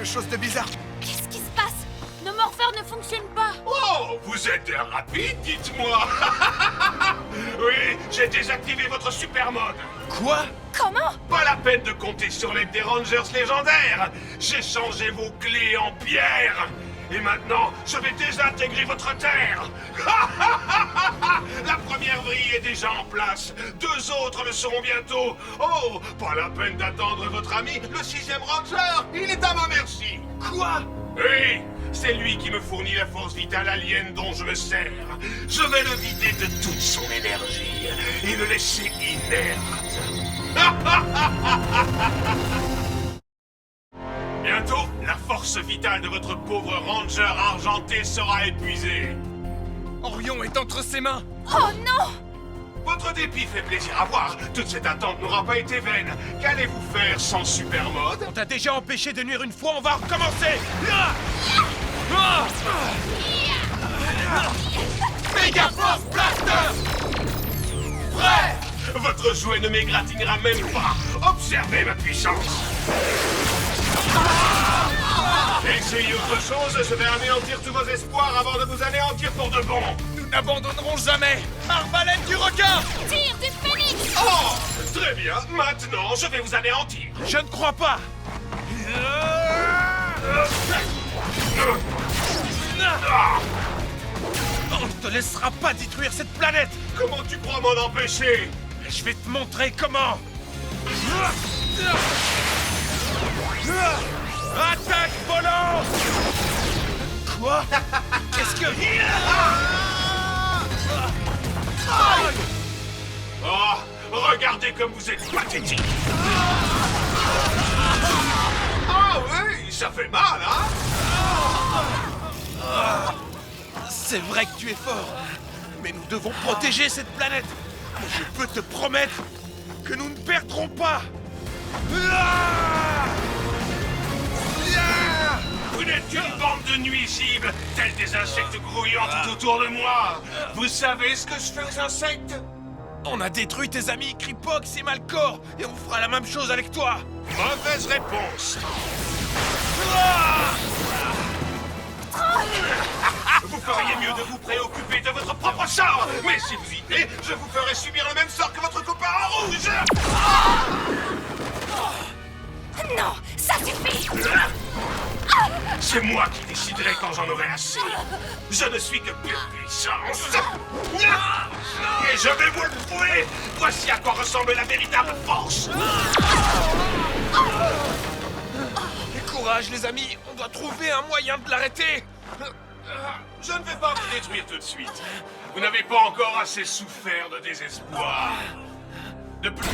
quelque chose de bizarre. Qu'est-ce qui se passe? Nos morpheurs ne fonctionnent pas. Oh, vous êtes rapide, dites-moi. Oui, j'ai désactivé votre super mode. Quoi? Comment? Pas la peine de compter sur l'aide des Rangers légendaires. J'ai changé vos clés en pierre. Et maintenant, je vais désintégrer votre terre. La première vrille est déjà en place. 2 autres le seront bientôt. Oh, pas la peine d'attendre votre ami, le 6e Ranger. Il est à ma merci. Quoi? Oui, c'est lui qui me fournit la force vitale alien dont je me sers. Je vais le vider de toute son énergie et le laisser inerte. Bientôt, la force vitale de votre pauvre ranger argenté sera épuisée. Orion est entre ses mains. Oh non! Votre dépit fait plaisir à voir. Toute cette attente n'aura pas été vaine. Qu'allez-vous faire sans super mode? On t'a déjà empêché de nuire une fois, on va recommencer. Ah! Mega Force Blaster! Prêt! Votre jouet ne m'égratignera même pas. Observez ma puissance. Essayez autre chose, je vais anéantir tous vos espoirs avant de vous anéantir pour de bon. Nous n'abandonnerons jamais. Arbalète du requin! Tire du phénix! Oh, très bien. Maintenant, je vais vous anéantir. Je ne crois pas. On ne te laissera pas détruire cette planète. Comment tu crois m'en empêcher? Je vais te montrer comment. Attaque volante! Quoi? Qu'est-ce que... Oh, regardez comme vous êtes pathétique. Ah oui, ça fait mal, hein? C'est vrai que tu es fort, mais nous devons protéger cette planète. Je peux te promettre que nous ne perdrons pas. Vous n'êtes qu'une bande de nuisibles, tels des insectes grouillants tout autour de moi. Vous savez ce que je fais aux insectes? On a détruit tes amis Kripox et Malcor, et on fera la même chose avec toi. Mauvaise réponse. Vous feriez mieux de vous préoccuper de votre propre sort. Mais si vous y venez, je vous ferai subir le même sort que votre copain en rouge. Non, ça suffit! C'est moi qui déciderai quand j'en aurai assez. Je ne suis que pure puissance. Et je vais vous le prouver. Voici à quoi ressemble la véritable force. Courage les amis, on doit trouver un moyen de l'arrêter. Je ne vais pas vous détruire tout de suite. Vous n'avez pas encore assez souffert de désespoir. De plus...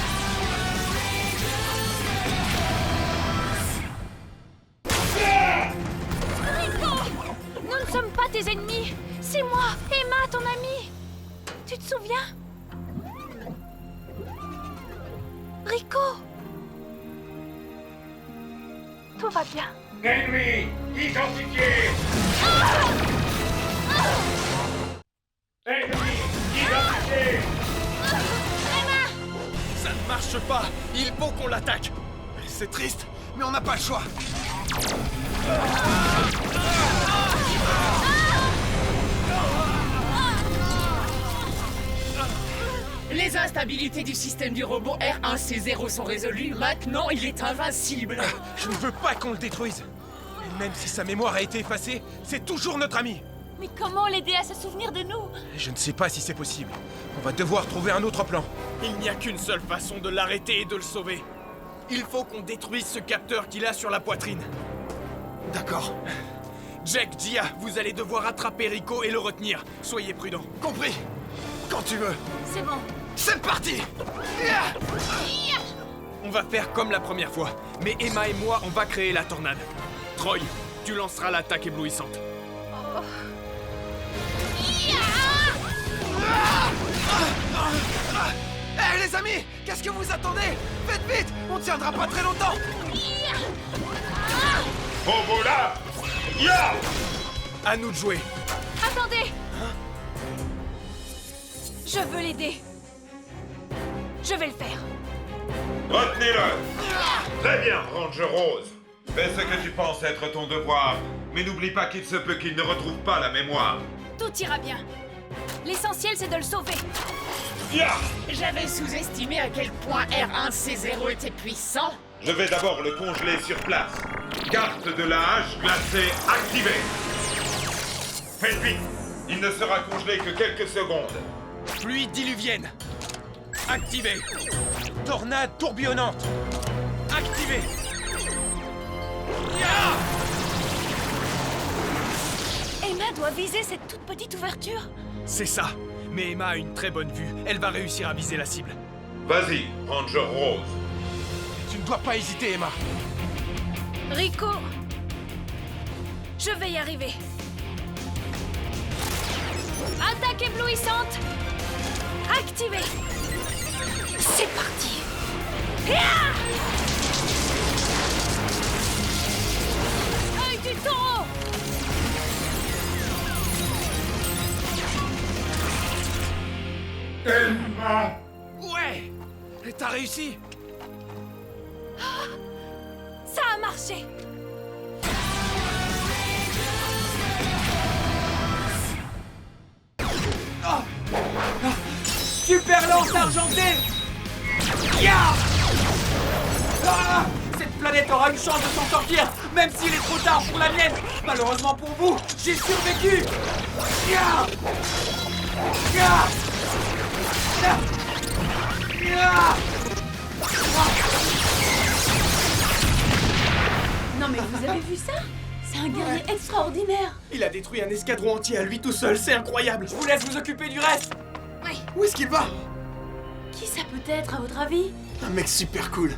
Rico! Nous ne sommes pas tes ennemis. C'est moi, Emma, ton amie. Tu te souviens? Rico! Tout va bien. Ennemi identifié. Ennemi identifié. Emma! Ça ne marche pas, il faut qu'on l'attaque. C'est triste, mais on n'a pas le choix. Les instabilités du système du robot R1C0 sont résolues. Maintenant, il est invincible. Je ne veux pas qu'on le détruise. Et même si sa mémoire a été effacée, c'est toujours notre ami. Mais comment l'aider à se souvenir de nous? Je ne sais pas si c'est possible. On va devoir trouver un autre plan. Il n'y a qu'une seule façon de l'arrêter et de le sauver. Il faut qu'on détruise ce capteur qu'il a sur la poitrine. D'accord. Jack, Gia, vous allez devoir attraper Rico et le retenir. Soyez prudents. Compris. Quand tu veux. C'est bon. C'est parti. On va faire comme la première fois. Mais Emma et moi, on va créer la tornade. Troy, tu lanceras l'attaque éblouissante. Hé les amis, qu'est-ce que vous attendez? Faites vite, on tiendra pas très longtemps. Au là. Ya! À nous de jouer. Attendez! Je veux l'aider. Je vais le faire. Retenez-le. Très bien, Ranger Rose. Fais ce que tu penses être ton devoir, mais n'oublie pas qu'il se peut qu'il ne retrouve pas la mémoire. Tout ira bien. L'essentiel, c'est de le sauver. J'avais sous-estimé à quel point R1C0 était puissant. Je vais d'abord le congeler sur place. Carte de la hache glacée activée. Faites vite, il ne sera congelé que quelques secondes. Pluie diluvienne. Activé. Tornade tourbillonnante. Activé. Emma doit viser cette toute petite ouverture. C'est ça. Mais Emma a une très bonne vue. Elle va réussir à viser la cible. Vas-y, Ranger Rose. Tu ne dois pas hésiter, Emma. Rico, je vais y arriver. Attaque éblouissante. Activée. C'est parti. Œil du taureau. Emma! Ouais. T'as réussi. Ça a marché. Super lance argentée. Cette planète aura une chance de s'en sortir, même s'il est trop tard pour la mienne. Malheureusement pour vous, j'ai survécu. Non mais vous avez vu ça? C'est un guerrier extraordinaire. Il a détruit un escadron entier à lui tout seul, c'est incroyable. Je vous laisse vous occuper du reste. Où est-ce qu'il va? Qui ça peut être à votre avis? Un mec super cool.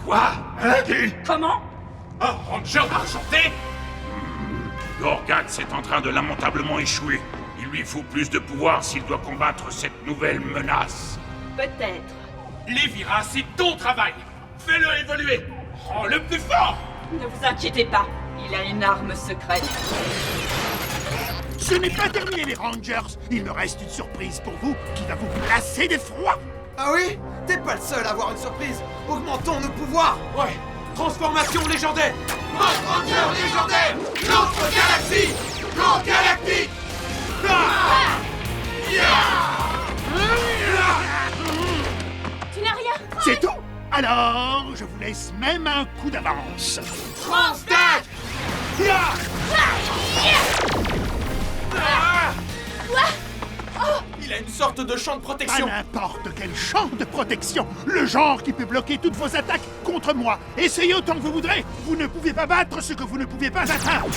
Quoi? Qui? Comment? Un Ranger argenté? Gorgat est en train de lamentablement échouer. Il lui faut plus de pouvoir s'il doit combattre cette nouvelle menace. Peut-être. Lévira, c'est ton travail. Fais-le évoluer. Rends-le plus fort. Ne vous inquiétez pas, il a une arme secrète. Ce n'est pas terminé les Rangers. Il me reste une surprise pour vous qui va vous glacer d'effroi. Ah oui? T'es pas le seul à avoir une surprise. Augmentons nos pouvoirs. Ouais. Transformation légendaire. Ranger légendaire. L'autre galaxie. Grand galactique. Tu n'as rien? C'est tout? Alors, je vous laisse même un coup d'avance. Transtat. Il a une sorte de champ de Pas protection. n'importe quel champ de protection. Le genre qui peut bloquer toutes vos attaques contre moi. Essayez autant que vous voudrez. Vous ne pouvez pas battre ce que vous ne pouvez pas atteindre.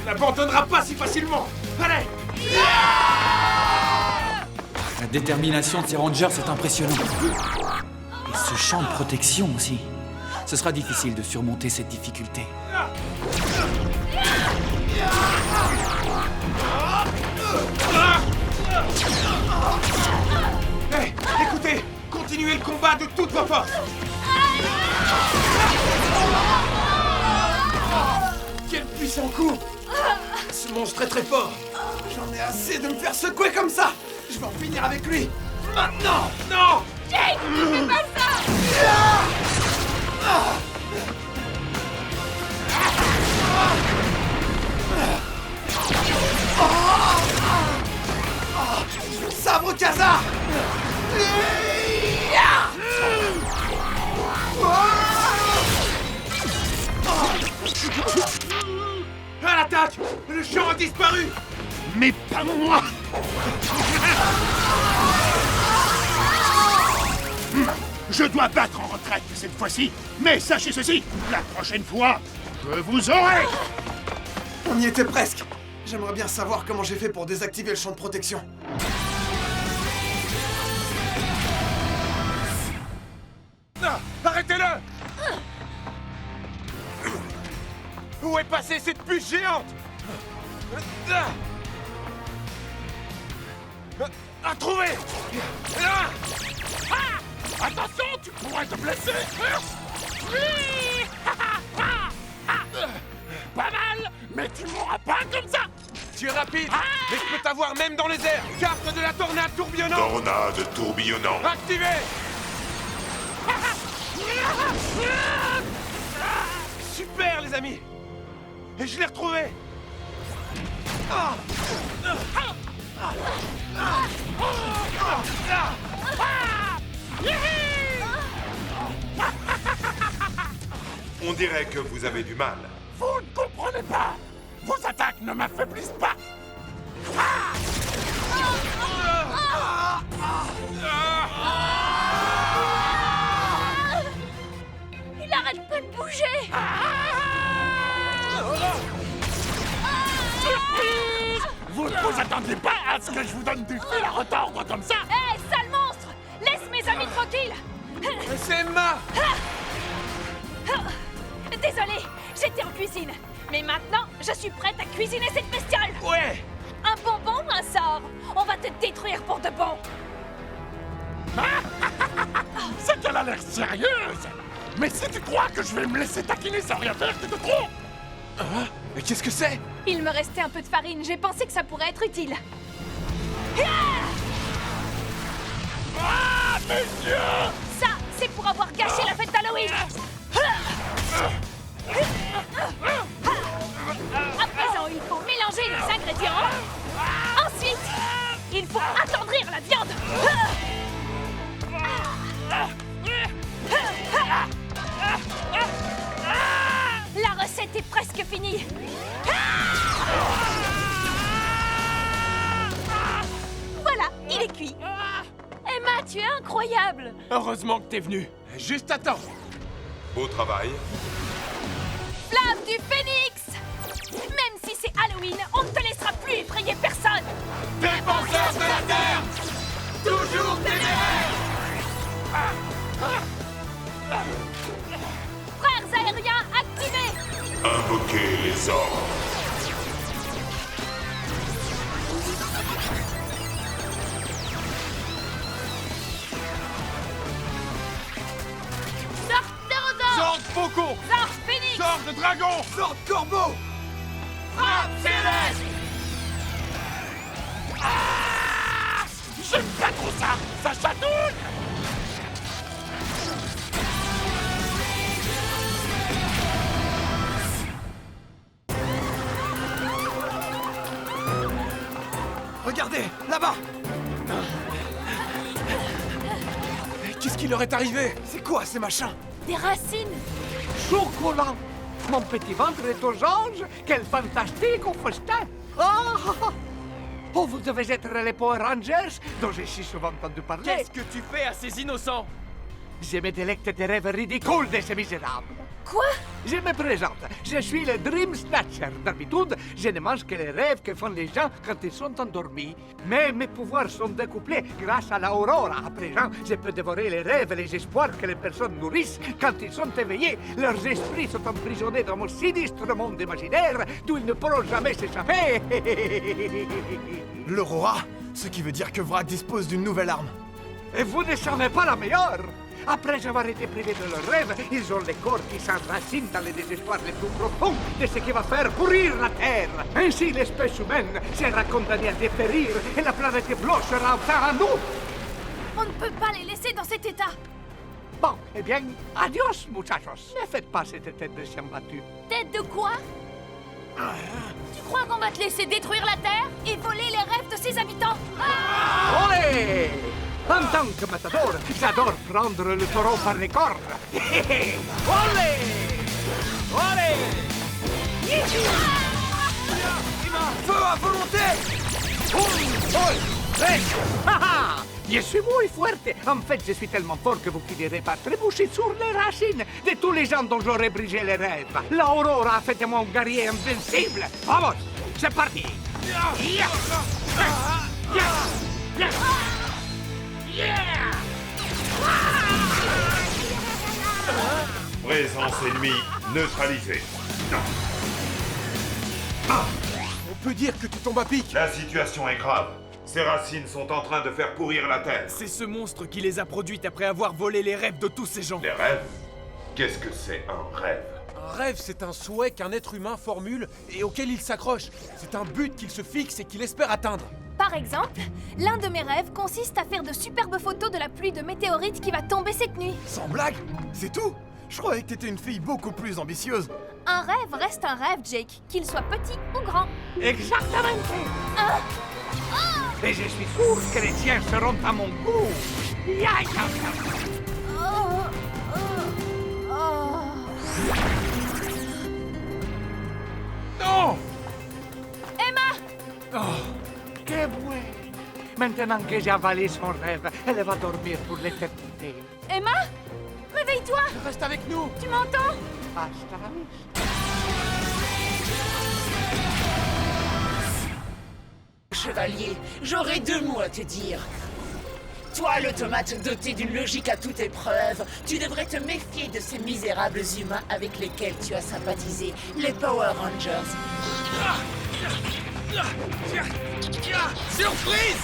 On n'abandonnera pas si facilement. Allez. La détermination de ces Rangers est impressionnante. Et ce champ de protection aussi. Ce sera difficile de surmonter cette difficulté. Hey, écoutez, continuez le combat de toutes vos forces. Quel puissant coup. Ce monstre est très fort. J'en ai assez de me faire secouer comme ça. Je vais en finir avec lui. Maintenant. Non. Jake, fais pas ça. Sabre Khazar. À l'attaque. Le champ a disparu. Mais pas moi. Je dois battre en retraite cette fois-ci. Mais sachez ceci, la prochaine fois, je vous aurai. On y était presque. J'aimerais bien savoir comment j'ai fait pour désactiver le champ de protection. Arrêtez-le! Où est passée cette puce géante? À trouver! Attention, tu pourrais te blesser. Pas mal, mais tu mourras pas comme ça. Tu iras rapide. Mais je peux t'avoir même dans les airs. Carte de la tornade tourbillonnante. Tornade tourbillonnant. Activé. Super, les amis. Et je l'ai retrouvé. On dirait que vous avez du mal. Vous ne comprenez pas. Vos attaques ne m'affaiblissent pas. Il arrête pas de bouger. Surprise! Vous ne vous attendiez pas à ce que je vous donne du fil à retordre comme ça? Hé, sale monstre! Laisse mes amis tranquilles. C'est Emma. Désolée, j'étais en cuisine. Mais maintenant, je suis prête à cuisiner cette bestiole. Ouais. Un bonbon ou un sort? On va te détruire pour de bon. C'est qu'elle a l'air sérieuse! Mais si tu crois que je vais me laisser taquiner sans rien faire, tu te trompes! Mais qu'est-ce que c'est? Il me restait un peu de farine, j'ai pensé que ça pourrait être utile. Ah, mes yeux! Ça, c'est pour avoir gâché la fête d'Halloween. À présent, il faut mélanger les ingrédients. Ensuite, il faut attendrir la viande. La recette est presque finie. Voilà, il est cuit. Emma, tu es incroyable. Heureusement que t'es venu. Juste à temps. Beau travail. Flamme du phénix. Même si c'est Halloween, on ne te laissera plus effrayer personne. Défenseurs de la Terre. Toujours téméraires. Frères aériens activés. Invoquez les ordres. Sort Pterodon. Sort Faucon. Sort Phénix. Sort de Dragon. Sort Corbeau. Frappe Céleste. J'aime pas trop ça! Ça chatouille! Regardez, là-bas. Qu'est-ce qui leur est arrivé? C'est quoi ces machins? Des racines. Chocolat! Mon petit ventre est aux anges! Quel fantastique festin! Oh, vous devez être les Power Rangers dont j'ai si souvent entendu parler. Qu'est-ce que tu fais à ces innocents? Je me délecte des rêves ridicules de ces misérables. Quoi? Je me présente. Je suis le Dream Snatcher. D'habitude, je ne mange que les rêves que font les gens quand ils sont endormis. Mais mes pouvoirs sont décuplés grâce à l'Aurora. À présent, je peux dévorer les rêves et les espoirs que les personnes nourrissent quand ils sont éveillés. Leurs esprits sont emprisonnés dans mon sinistre monde imaginaire d'où ils ne pourront jamais s'échapper. L'Aurora? Ce qui veut dire que Vrag dispose d'une nouvelle arme. Et vous ne savez pas la meilleure! Après avoir été privés de leurs rêves, ils ont les corps qui s'enracinent dans les désespoirs les plus profonds de ce qui va faire pourrir la Terre. Ainsi, l'espèce humaine sera condamnée à dépérir et la planète bleue sera enfin à nous. On ne peut pas les laisser dans cet état. Bon, eh bien, adios, muchachos. Ne faites pas cette tête de chien battu. Tête de quoi? Tu crois qu'on va te laisser détruire la Terre et voler les rêves de ses habitants? Olé! En tant que matador, j'adore prendre le taureau par les cornes. Olé! Olé! Feu à volonté! Je suis muy fuerte. En fait, je suis tellement fort que vous finirez par trébucher sur les racines de tous les gens dont j'aurais brisé les rêves. L'Aurora a fait de moi un guerrier invincible. Vamos, c'est parti. Présence ennemie neutralisée. On peut dire que tu tombes à pic. La situation est grave. Ces racines sont en train de faire pourrir la Terre. C'est ce monstre qui les a produites après avoir volé les rêves de tous ces gens. Les rêves? Qu'est-ce que c'est un rêve? Un rêve, c'est un souhait qu'un être humain formule et auquel il s'accroche. C'est un but qu'il se fixe et qu'il espère atteindre. Par exemple, l'un de mes rêves consiste à faire de superbes photos de la pluie de météorites qui va tomber cette nuit. Sans blague? C'est tout? Je croyais que t'étais une fille beaucoup plus ambitieuse. Un rêve reste un rêve, Jake, qu'il soit petit ou grand. Exactement. Hein? Et je suis sûr que les tiens seront à mon goût. Non! Emma! Que bon. Maintenant que j'ai avalé son rêve, elle va dormir pour l'éternité. Emma? Réveille-toi! Reste avec nous! Tu m'entends? Hasta la vista. Chevalier, j'aurais 2 mots à te dire. Toi, l'automate doté d'une logique à toute épreuve, tu devrais te méfier de ces misérables humains avec lesquels tu as sympathisé, les Power Rangers. Surprise!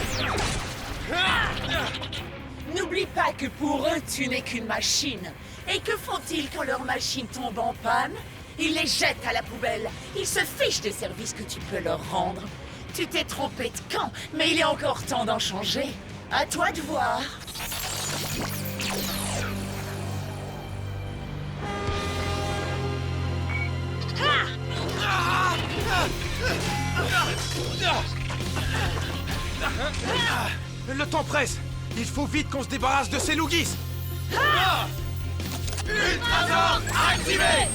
N'oublie pas que pour eux, tu n'es qu'une machine. Et que font-ils quand leur machine tombe en panne? Ils les jettent à la poubelle. Ils se fichent des services que tu peux leur rendre. Tu t'es trompé de camp, mais il est encore temps d'en changer. À toi de voir. Le temps presse! Il faut vite qu'on se débarrasse de ces Loogies! Ultramode activé!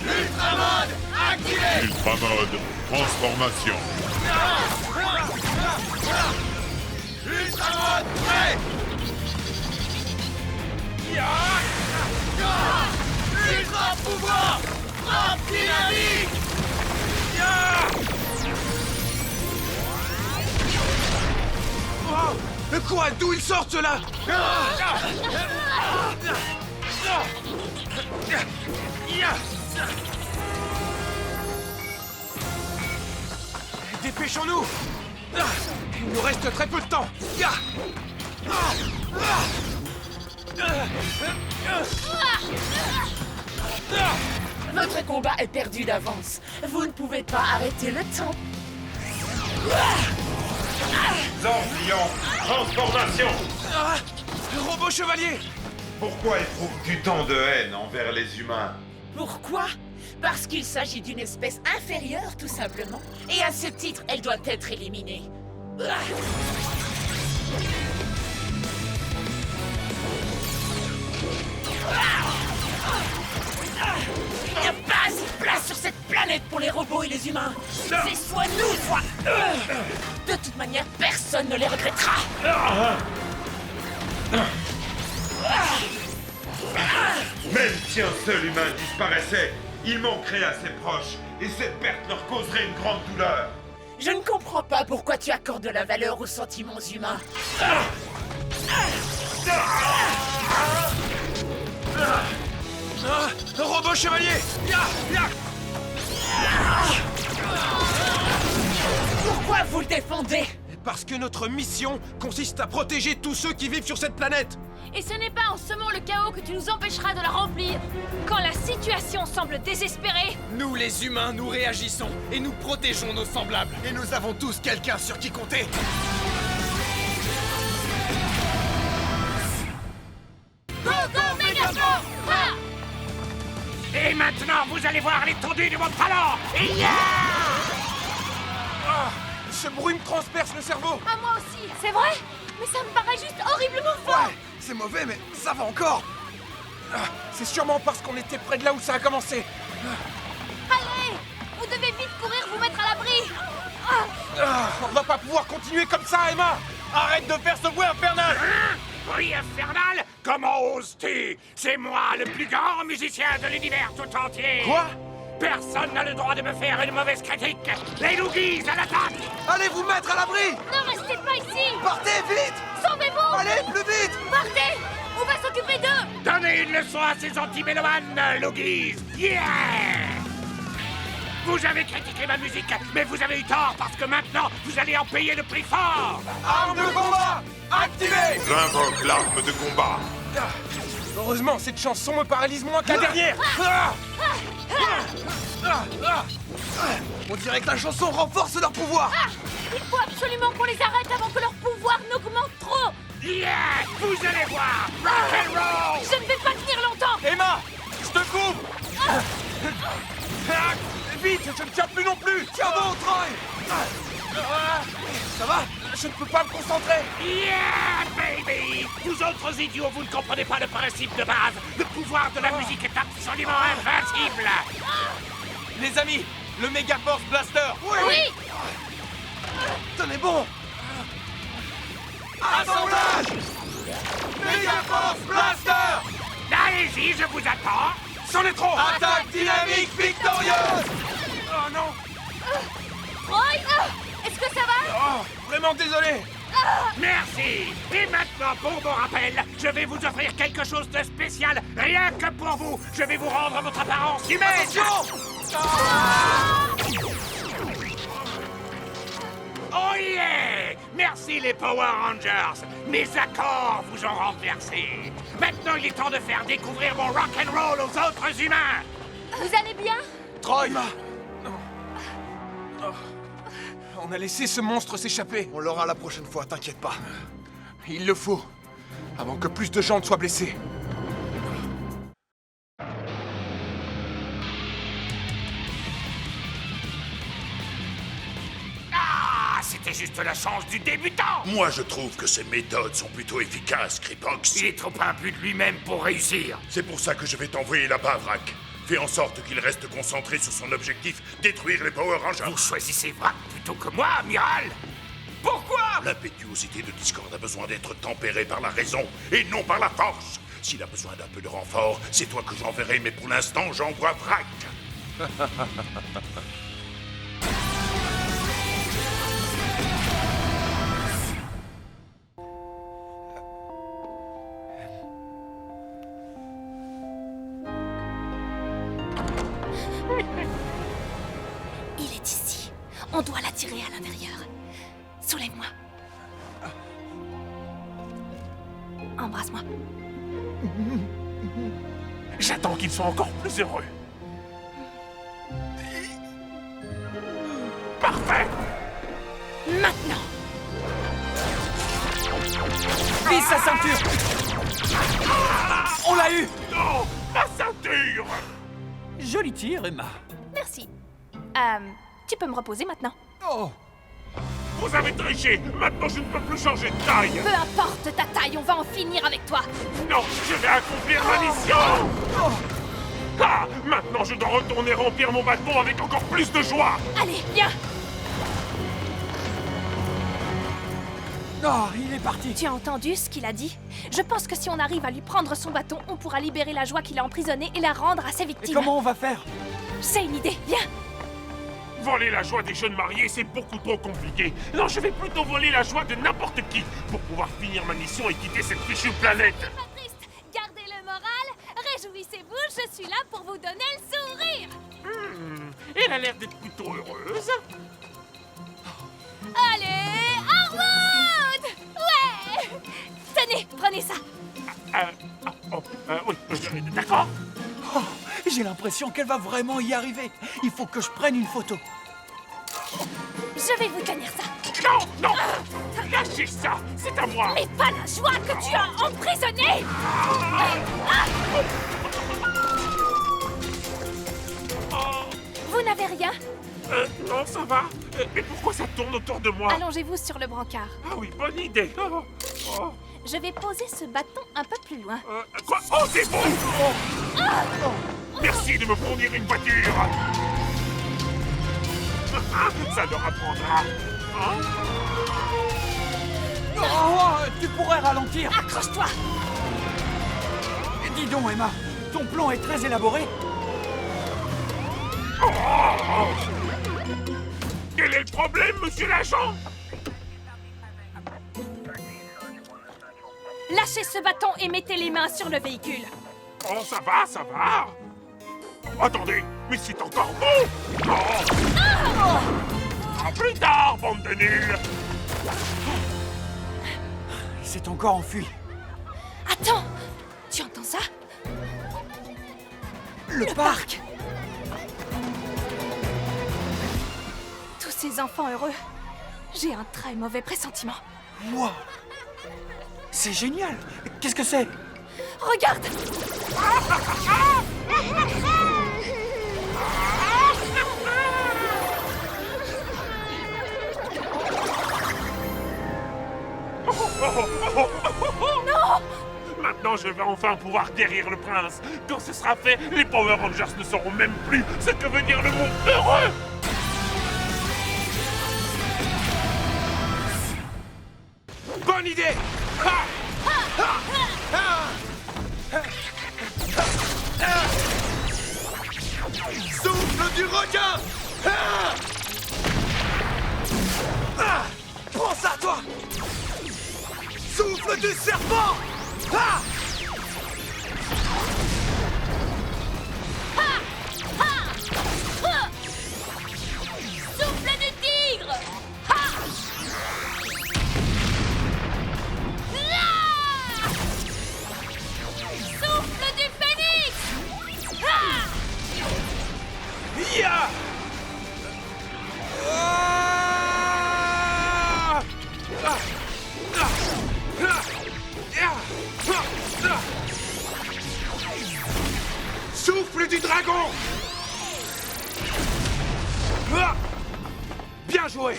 Ultramode activé! Ultramode, transformation. Ultramode prêt! Ultra pouvoir! Frappe dynamique! Oh, quoi? D'où ils sortent, ceux-là? Dépêchons-nous! Il nous reste très peu de temps! Votre combat est perdu d'avance. Vous ne pouvez pas arrêter le temps. Zordion, transformation. Robot chevalier! Pourquoi éprouves-tu tant de haine envers les humains? Pourquoi? Parce qu'il s'agit d'une espèce inférieure, tout simplement. Et à ce titre, elle doit être éliminée. Il n'y a pas assez de place sur cette planète pour les robots et les humains. C'est soit nous, soit eux. De toute manière, personne ne les regrettera. Même si un seul humain disparaissait, il manquerait à ses proches, et cette perte leur causerait une grande douleur. Je ne comprends pas pourquoi tu accordes de la valeur aux sentiments humains. Robot chevalier! Pourquoi vous le défendez? Parce que notre mission consiste à protéger tous ceux qui vivent sur cette planète! Et ce n'est pas en semant le chaos que tu nous empêcheras de la remplir. Quand la situation semble désespérée, Nous, les humains, nous réagissons et nous protégeons nos semblables. Et nous avons tous quelqu'un sur qui compter. Go Go Megaforce! Ah! Et maintenant, vous allez voir l'étendue de mon talent. Ce bruit me transperce le cerveau. À moi aussi, c'est vrai? Mais ça me paraît juste horriblement fort! Ouais, c'est mauvais, mais ça va encore. C'est sûrement parce qu'on était près de là où ça a commencé. Allez! Vous devez vite courir vous mettre à l'abri! On va pas pouvoir continuer comme ça, Emma. Arrête de faire ce bruit infernal. Bruit infernal? Comment oses-tu? C'est moi, le plus grand musicien de l'univers tout entier. Quoi? Personne n'a le droit de me faire une mauvaise critique. Les Loogies à l'attaque! Allez vous mettre à l'abri. Ne restez pas ici! Partez vite. Sauvez-vous! Allez, plus vite. Partez! On va s'occuper d'eux! Donnez une leçon à ces anti-mélomanes, Loogies! Yeah! Vous avez critiqué ma musique, mais vous avez eu tort parce que maintenant, vous allez en payer le prix fort! Arme de combat activée. J'invoque l'arme de combat. Heureusement, cette chanson me paralyse moins que la dernière. On dirait que la chanson renforce leur pouvoir. Il faut absolument qu'on les arrête avant que leur pouvoir n'augmente trop. Yeah! Vous allez voir! Rock'n'roll! Je ne vais pas tenir longtemps. Emma, je te coupe. Vite, je ne tiens plus non plus. Tiens bon, Troy. Ça va? Je ne peux pas me concentrer. Yeah, baby! Vous autres idiots, vous ne comprenez pas le principe de base. Le pouvoir de la musique est absolument invincible. Les amis, le Mega Force Blaster. Oui. Tenez bon. Assemblage. Mega Force Blaster. Allez-y, je vous attends. C'en est trop. Attaque dynamique victorieuse. Oh non. Troy, est-ce que ça va? Oh, vraiment désolé. Merci. Et maintenant, pour mon rappel, je vais vous offrir quelque chose de spécial, rien que pour vous. Je vais vous rendre votre apparence humaine. Oh yeah! Merci les Power Rangers! Mes accords vous ont renversé. Maintenant, il est temps de faire découvrir mon rock'n'roll aux autres humains. Vous allez bien? Troy. On a laissé ce monstre s'échapper. On l'aura la prochaine fois, t'inquiète pas. Il le faut, avant que plus de gens ne soient blessés. Ah, c'était juste la chance du débutant! Moi, je trouve que ces méthodes sont plutôt efficaces, Kripox. Il est trop imbu de lui-même pour réussir. C'est pour ça que je vais t'envoyer là-bas, Vrak. Fais en sorte qu'il reste concentré sur son objectif, détruire les Power Rangers. Vous choisissez Vrak plutôt que moi, amiral? Pourquoi? L'impétuosité de Discord a besoin d'être tempérée par la raison et non par la force. S'il a besoin d'un peu de renfort, c'est toi que j'enverrai, mais pour l'instant, j'envoie Vrak. Il est ici. On doit l'attirer à l'intérieur. Soulève-moi. Embrasse-moi. J'attends qu'ils soient encore plus heureux. Parfait! Maintenant. Vise sa ceinture. On l'a eu. Non! Ma ceinture! Joli tir, Emma. Merci. Tu peux me reposer maintenant. Oh. Vous avez triché! Maintenant, je ne peux plus changer de taille! Peu importe ta taille, on va en finir avec toi. Non! Je vais accomplir ma mission! Ah! Maintenant, je dois retourner remplir mon bâton avec encore plus de joie! Allez, viens. Oh, il est parti. Tu as entendu ce qu'il a dit? Je pense que si on arrive à lui prendre son bâton, on pourra libérer la joie qu'il a emprisonnée et la rendre à ses Et victimes. comment on va faire? J'ai une idée, viens. Voler la joie des jeunes mariés, c'est beaucoup trop compliqué. Non, je vais plutôt voler la joie de n'importe qui pour pouvoir finir ma mission et quitter cette fichue planète. Pas triste, gardez le moral, réjouissez-vous, je suis là pour vous donner le sourire. Elle a l'air d'être plutôt heureuse. Allez, en route! Ouais! Tenez, prenez ça. Oui, d'accord. Oh, j'ai l'impression qu'elle va vraiment y arriver. Il faut que je prenne une photo. Je vais vous tenir ça. Non, non! Lâchez ça! C'est à moi! Mais pas la joie que tu as emprisonnée! Vous n'avez rien? Non, ça va. Mais pourquoi ça tourne autour de moi? Allongez-vous sur le brancard. Ah oui, bonne idée. Je vais poser ce bâton un peu plus loin. Quoi? Oh, c'est bon! Merci de me fournir une voiture! Ça leur apprendra. Oh, tu pourrais ralentir. Accroche-toi! Dis donc, Emma, ton plan est très élaboré. Quel est le problème, monsieur l'agent? Lâchez ce bâton et mettez les mains sur le véhicule. Oh, ça va, ça va. Attendez, mais c'est encore bon. À plus tard, bande de nuls. Il s'est encore enfui. Attends! Tu Tu entends ça? Le parc! Tous ces enfants heureux. J'ai un très mauvais pressentiment. Moi! C'est génial! Qu'est-ce que c'est? Regarde! Non! Maintenant, je vais enfin pouvoir guérir le prince. Quand ce sera fait, les Power Rangers ne sauront même plus ce que veut dire le mot heureux. Bonne idée! Souffle du requin! Prends ça, toi! Souffle du serpent! Souffle du tigre! Souffle du phénix! Ya! Souffle du dragon! Bien joué!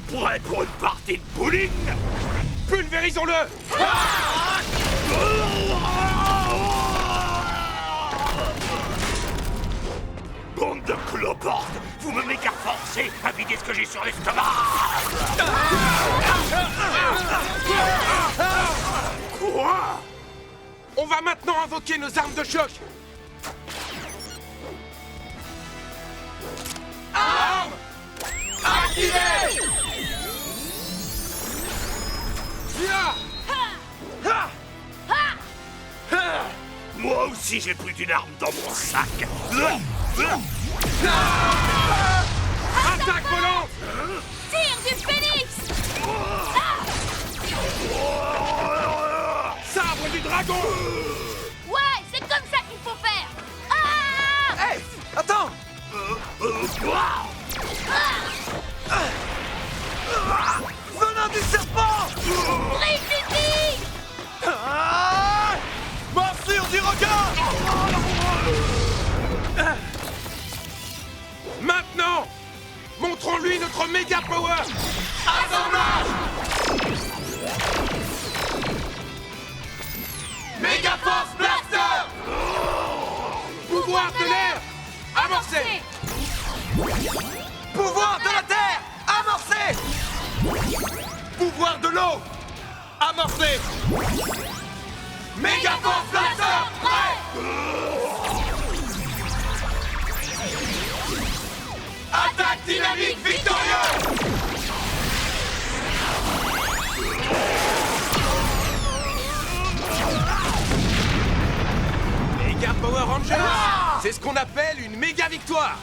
Prêt pour une partie de bowling? Pulvérisons-le! Bande de cloportes! Vous me méga forcez à vider ce que j'ai sur l'estomac! Quoi? On va maintenant invoquer nos armes de choc! Armes activées! Moi aussi j'ai plus d'une arme dans mon sac! Attaque volante! Tire du phénix! Sabre du dragon! Ouais, c'est comme ça qu'il faut faire! Ah! Hey! Attends! Venin du serpent! Griffe du tigre! Morsure du requin! Maintenant! Montrons-lui notre méga power! Assemblage! Méga Force Blaster! Pouvoir de l'air! Amorcé! Pouvoir de la terre! Amorcé! Pouvoir de l'eau! Amorcé! Méga Force Blaster! Prêt! Attaque dynamique victorieuse! Méga Power Rangers! C'est ce qu'on appelle une méga victoire!